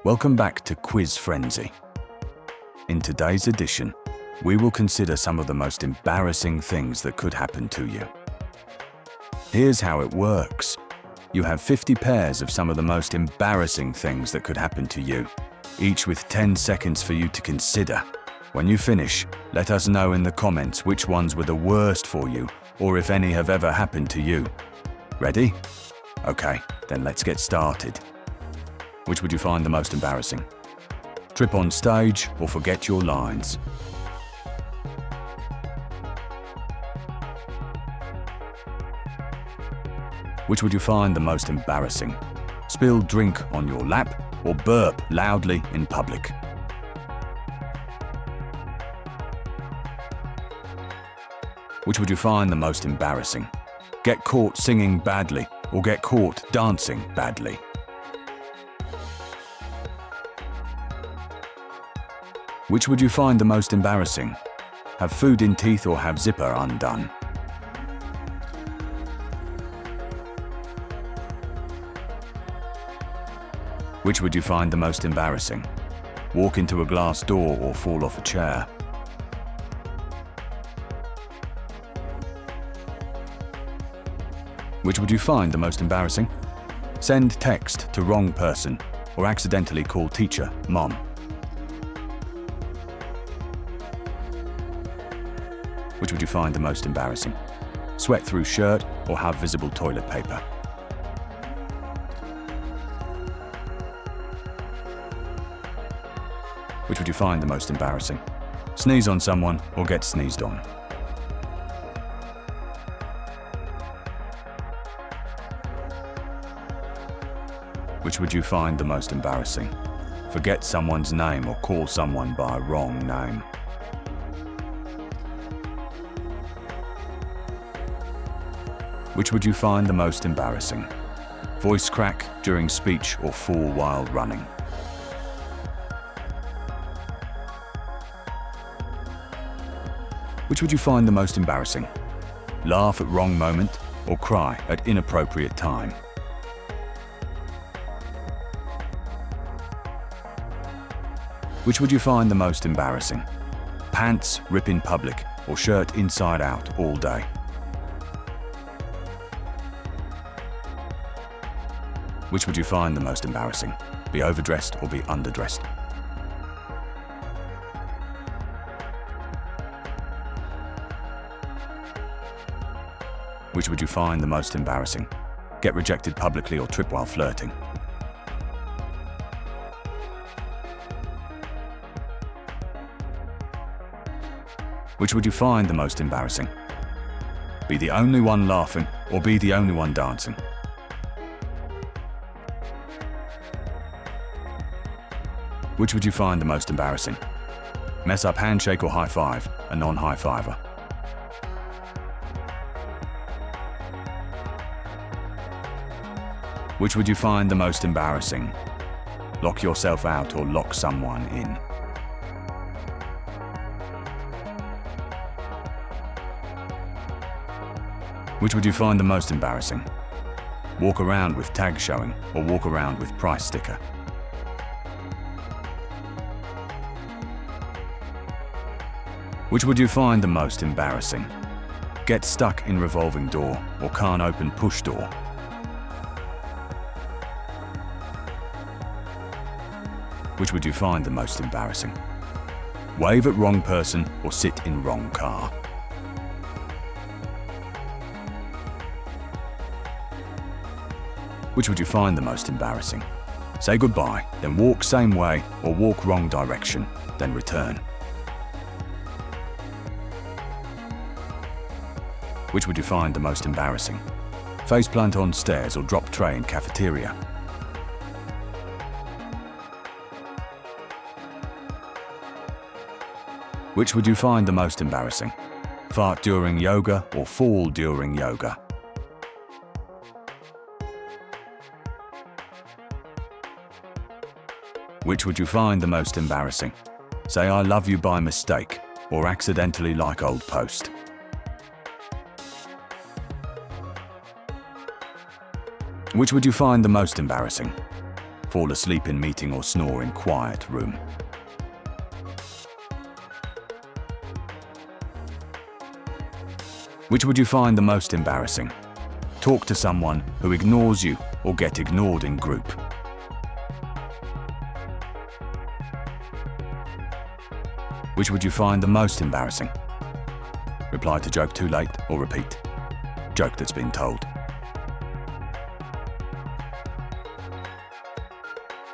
Welcome back to Quiz Frenzy. In today's edition, we will consider some of the most embarrassing things that could happen to you. Here's how it works. You have 50 pairs of some of the most embarrassing things that could happen to you, each with 10 seconds for you to consider. When you finish, let us know in the comments which ones were the worst for you, or if any have ever happened to you. Ready? Okay, then let's get started. Which would you find the most embarrassing? Trip on stage or forget your lines? Which would you find the most embarrassing? Spill drink on your lap or burp loudly in public? Which would you find the most embarrassing? Get caught singing badly or get caught dancing badly? Which would you find the most embarrassing? Have food in teeth or have zipper undone? Which would you find the most embarrassing? Walk into a glass door or fall off a chair? Which would you find the most embarrassing? Send text to wrong person or accidentally call teacher mom? Which would you find the most embarrassing? Sweat through shirt or have visible toilet paper? Which would you find the most embarrassing? Sneeze on someone or get sneezed on? Which would you find the most embarrassing? Forget someone's name or call someone by a wrong name? Which would you find the most embarrassing? Voice crack during speech or fall while running? Which would you find the most embarrassing? Laugh at wrong moment or cry at inappropriate time? Which would you find the most embarrassing? Pants rip in public or shirt inside out all day? Which would you find the most embarrassing? Be overdressed or be underdressed? Which would you find the most embarrassing? Get rejected publicly or trip while flirting? Which would you find the most embarrassing? Be the only one laughing or be the only one dancing? Which would you find the most embarrassing? Mess up handshake or high five, a non-high fiver? Which would you find the most embarrassing? Lock yourself out or lock someone in? Which would you find the most embarrassing? Walk around with tag showing or walk around with price sticker? Which would you find the most embarrassing? Get stuck in revolving door or can't open push door? Which would you find the most embarrassing? Wave at wrong person or sit in wrong car? Which would you find the most embarrassing? Say goodbye, then walk same way or walk wrong direction, then return? Which would you find the most embarrassing? Faceplant on stairs or drop tray in cafeteria? Which would you find the most embarrassing? Fart during yoga or fall during yoga? Which would you find the most embarrassing? Say I love you by mistake or accidentally like old post? Which would you find the most embarrassing? fall asleep in meeting or snore in quiet room? Which would you find the most embarrassing? Talk to someone who ignores you or get ignored in group. Which would you find the most embarrassing? Reply to joke too late or repeat joke that's been told.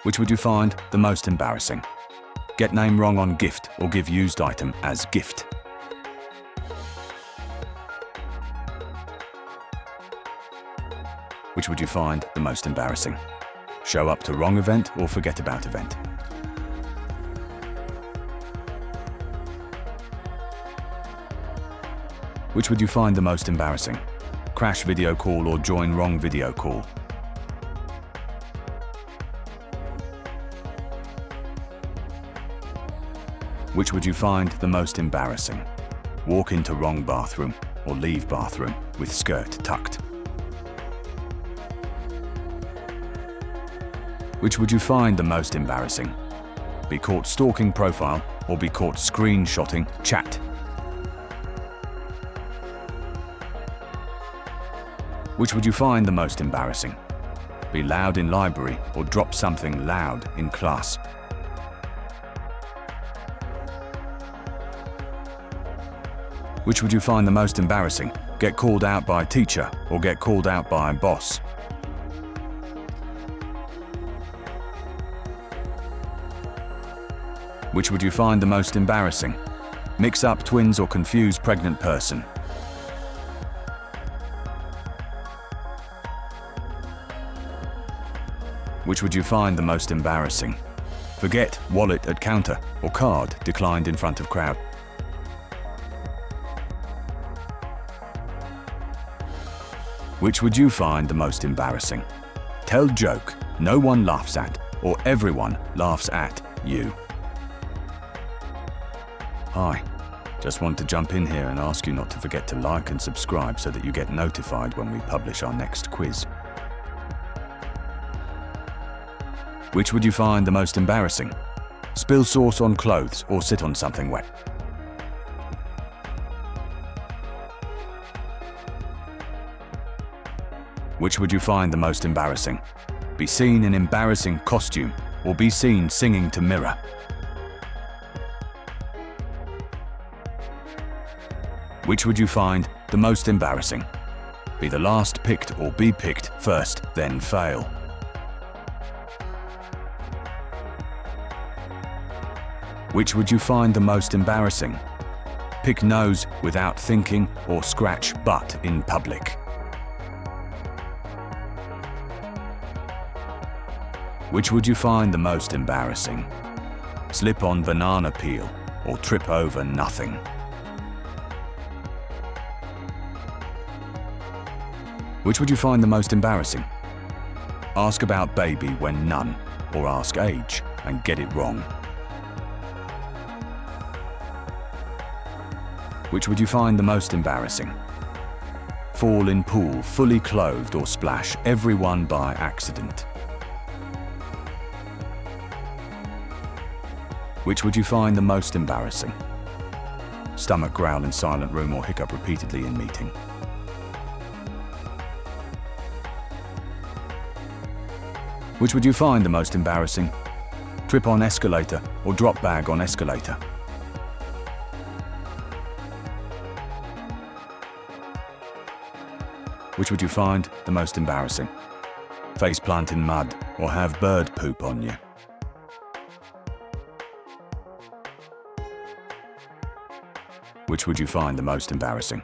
Which would you find the most embarrassing? Get name wrong on gift or give used item as gift. Which would you find the most embarrassing? Show up to wrong event or forget about event. Which would you find the most embarrassing? Crash video call or join wrong video call. Which would you find the most embarrassing? Walk into wrong bathroom or leave bathroom with skirt tucked. Which would you find the most embarrassing? Be caught stalking profile or be caught screenshotting chat. Which would you find the most embarrassing? Be loud in library or drop something loud in class. Which would you find the most embarrassing? Get called out by a teacher or get called out by a boss. Which would you find the most embarrassing? Mix up twins or confuse pregnant person. Which would you find the most embarrassing? Forget wallet at counter or card declined in front of crowd. Which would you find the most embarrassing? Tell joke no one laughs at or everyone laughs at you. Hi, just want to jump in here and ask you not to forget to like and subscribe so that you get notified when we publish our next quiz. Which would you find the most embarrassing? Spill sauce on clothes or sit on something wet. Which would you find the most embarrassing? Be seen in embarrassing costume or be seen singing to mirror. Which would you find the most embarrassing? Be the last picked or be picked first, then fail. Which would you find the most embarrassing? Pick nose without thinking or scratch butt in public. Which would you find the most embarrassing? Slip on banana peel or trip over nothing. Which would you find the most embarrassing? Ask about baby when none, or ask age and get it wrong. Which would you find the most embarrassing? Fall in pool fully clothed or splash everyone by accident. Which would you find the most embarrassing? Stomach growl in silent room or hiccup repeatedly in meeting. Which would you find the most embarrassing? Trip on escalator or drop bag on escalator. Which would you find the most embarrassing? Face plant in mud or have bird poop on you. Which would you find the most embarrassing?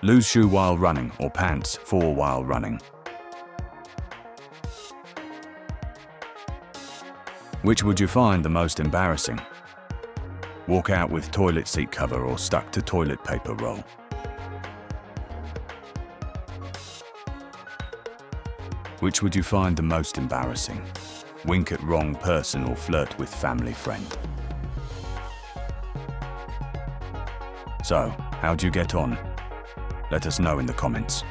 Lose shoe while running or pants fall while running. Which would you find the most embarrassing? Walk out with toilet seat cover or stuck to toilet paper roll. Which would you find the most embarrassing? Wink at wrong person or flirt with family friend. So, how'd you get on? Let us know in the comments.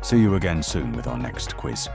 See you again soon with our next quiz.